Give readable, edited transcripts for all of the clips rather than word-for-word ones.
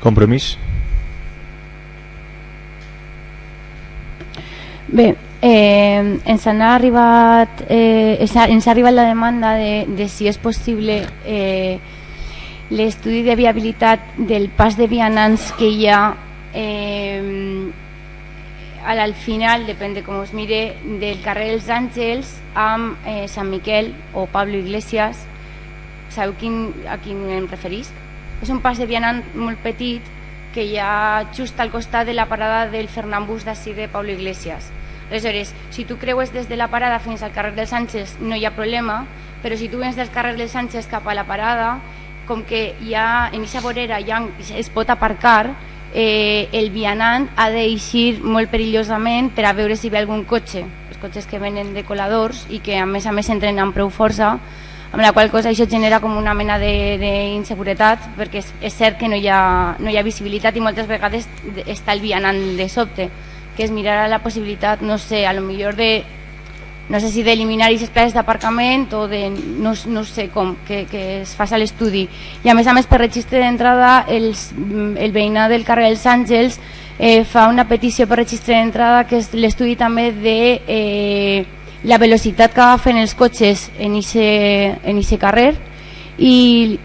Compromís? Bé, ens ha arribat la demanda de si és possible l'estudi de viabilitat del pas de vianants que hi ha al final, depèn de com es mire, del carrer dels Àngels amb Sant Miquel o Pablo Iglesias. Sabeu a quin em referís? És un pas de vianant molt petit que hi ha just al costat de la parada del Fernambús d'ací de Pablo Iglesias. Aleshores, si tu creues des de la parada fins al carrer dels Sánchez no hi ha problema, però si tu vens del carrer dels Sánchez cap a la parada, com que hi ha, en aquesta vorera es pot aparcar, el vianant ha d'eixir molt perillosament per a veure si ve algun cotxe, els cotxes que venen de coladors i que a més entren amb prou força, amb la qual cosa això genera com una mena d'inseguretat, perquè és cert que no hi ha visibilitat i moltes vegades està el vianant de sobte, que es mirar la possibilitat, no sé, a lo millor no sé si d'eliminar aquestes places d'aparcament o de no sé com, que es faci l'estudi. I a més per registre d'entrada el veïnat del carrer dels Àngels fa una petició per registre d'entrada, que és l'estudi també de la velocitat que agafen els cotxes en aquest carrer i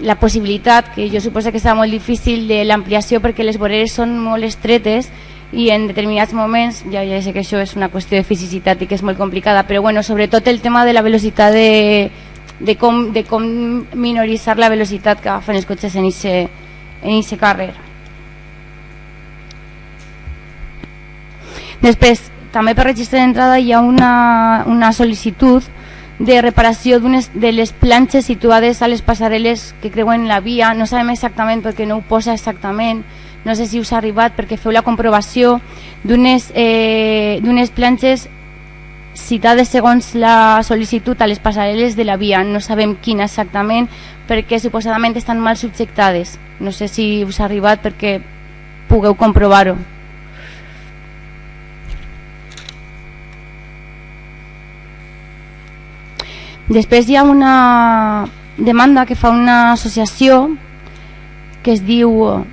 la possibilitat, que jo suposo que serà molt difícil, de l'ampliació, perquè les voreres són molt estretes i en determinats moments, ja sé que això és una qüestió de fisicitat i que és molt complicada, però bueno, sobretot el tema de la velocitat, de com minoritzar la velocitat que agafen els cotxes en aquest carrer. Després, també per registre d'entrada hi ha una sol·licitud de reparació de les planxes situades a les passarel·les que creuen la via. No sabem exactament perquè no ho posa exactament, no sé si us ha arribat, perquè feu la comprovació d'unes planxes citades segons la sol·licitud a les passarel·les de la via. No sabem quina exactament, perquè suposadament estan mal subjectades. No sé si us ha arribat perquè pugueu comprovar-ho. Després hi ha una demanda que fa una associació que es diu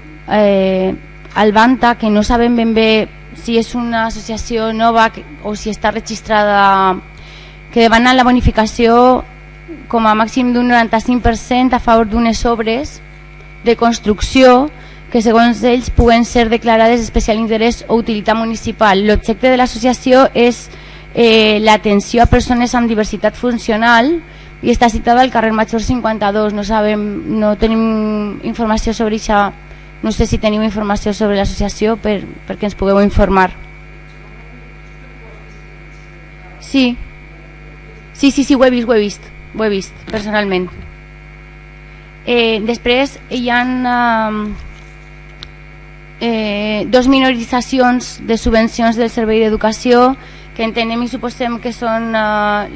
Albanta, que no sabem ben bé si és una associació nova o si està registrada, que demana la bonificació com a màxim d'un 95% a favor d'unes obres de construcció que segons ells puguen ser declarades d'especial interès o utilitat municipal. L'objecte de l'associació és l'atenció a persones amb diversitat funcional i està citada al carrer Major 52. No tenim informació sobre això. No sé si teniu informació sobre l'associació perquè ens pugueu informar. Sí, ho he vist personalment. Després hi ha dos minoritzacions de subvencions del servei d'educació que entenem i suposem que són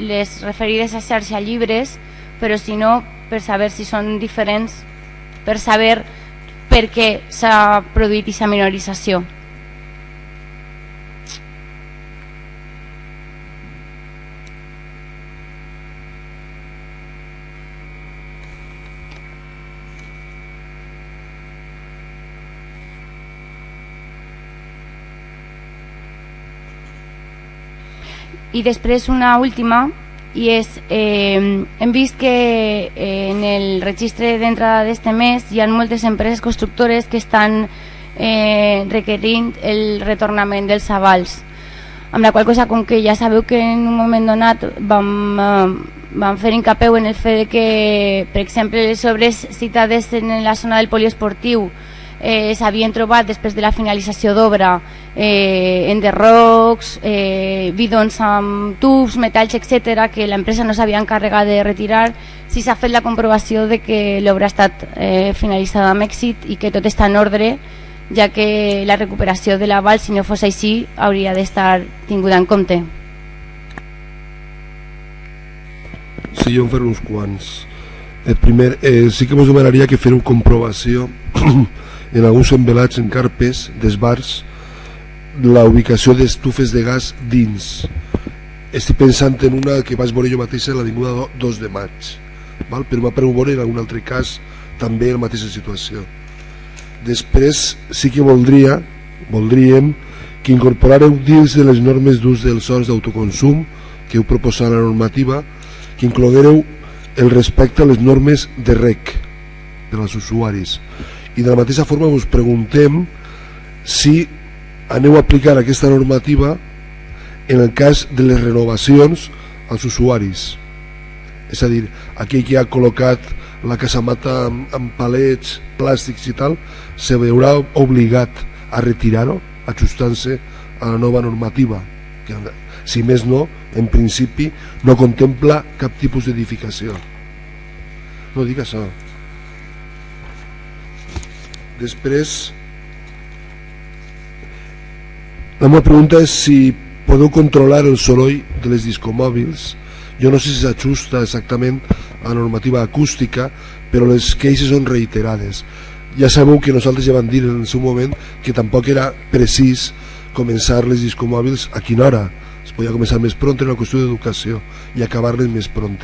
les referides a xarxa llibres, però si no, per saber si són diferents, per saber per què s'ha produït aquesta minorització. I després una última, i és, hem vist que en el registre d'entrada d'este mes hi ha moltes empreses constructores que estan requerint el retornament dels avals, amb la qual cosa, com que ja sabeu que en un moment donat vam fer hincapié en el fet que, per exemple, les obres citades en la zona del poliesportiu s'havien trobat després de la finalització d'obra enderrocs, bidons amb tubs, metalls, etc., que l'empresa no s'havia encarregat de retirar. Si s'ha fet la comprovació de que l'obra ha estat finalitzada amb èxit i que tot està en ordre, ja que la recuperació de l'aval, si no fos així, hauria d'estar tinguda en compte. Sí, jo en faré uns quants. Primer, sí que ens demanaria que fèreu comprovació en alguns envelats en carpes d'esbars la ubicació d'estufes de gas dins. Estic pensant en una que vaig veure jo mateixa a l'avinguda 2 de maig, però m'ha preu veure en algun altre cas també la mateixa situació. Després sí que voldríem que incorporareu dins de les normes d'ús dels sòls d'autoconsum que heu proposat a la normativa, que incloguereu el respecte a les normes de rec dels usuaris, i de la mateixa forma us preguntem si aneu a aplicar aquesta normativa en el cas de les renovacions als usuaris, és a dir, aquell que ha col·locat la casamata amb palets, plàstics i tal, se veurà obligat a retirar-ho ajustant-se a la nova normativa, que si més no, en principi no contempla cap tipus d'edificació. No dic això. Després, la meva pregunta és si podeu controlar el soroll de les discomòbils. Jo no sé si s'ajusta exactament a la normativa acústica, però les queixes són reiterades. Ja sabeu que nosaltres ja vam dir en el seu moment que tampoc era precís començar les discomòbils a quina hora. Es podia començar més pront, en una qüestió d'educació, i acabar-les més pront,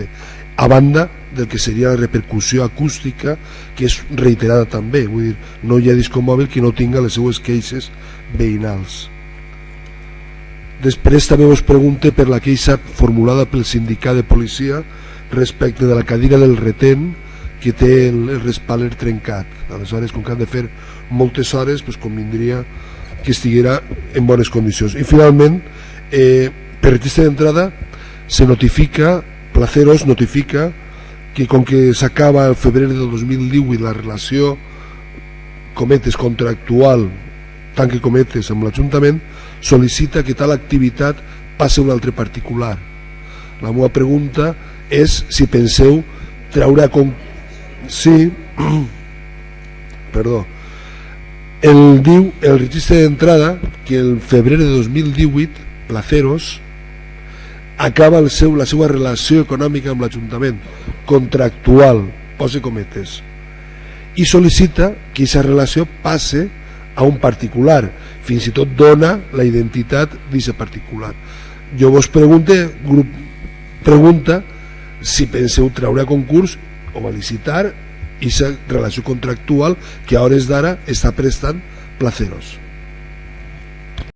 a banda del que seria la repercussió acústica, que és reiterada també. Vull dir, no hi ha discomòbil que no tinga les seues queixes veïnals. Després també us pregunte per la queixa formulada pel sindicat de policia respecte de la cadira del retén que té el respalder trencat. Aleshores, com que han de fer moltes hores, doncs convindria que estiguera en bones condicions. I finalment, per registre d'entrada se notifica, Placeros notifica que com que s'acaba el febrer del 2018 la relació cometes contractual, tanque cometes, amb l'Ajuntament, sol·licita que tal activitat passi a un altre particular. La meva pregunta és si penseu treure a sí, perdó, diu el registre d'entrada que el febrer de 2018 Placeros acaba la seva relació econòmica amb l'Ajuntament, contractual, posa cometes, i sol·licita que aquesta relació passe a un particular, fins i tot dona la identitat d'aquest particular. Jo vos pregunta si penseu treure a concurs o a licitar aquesta relació contractual que a hores d'ara està prestant Placeros.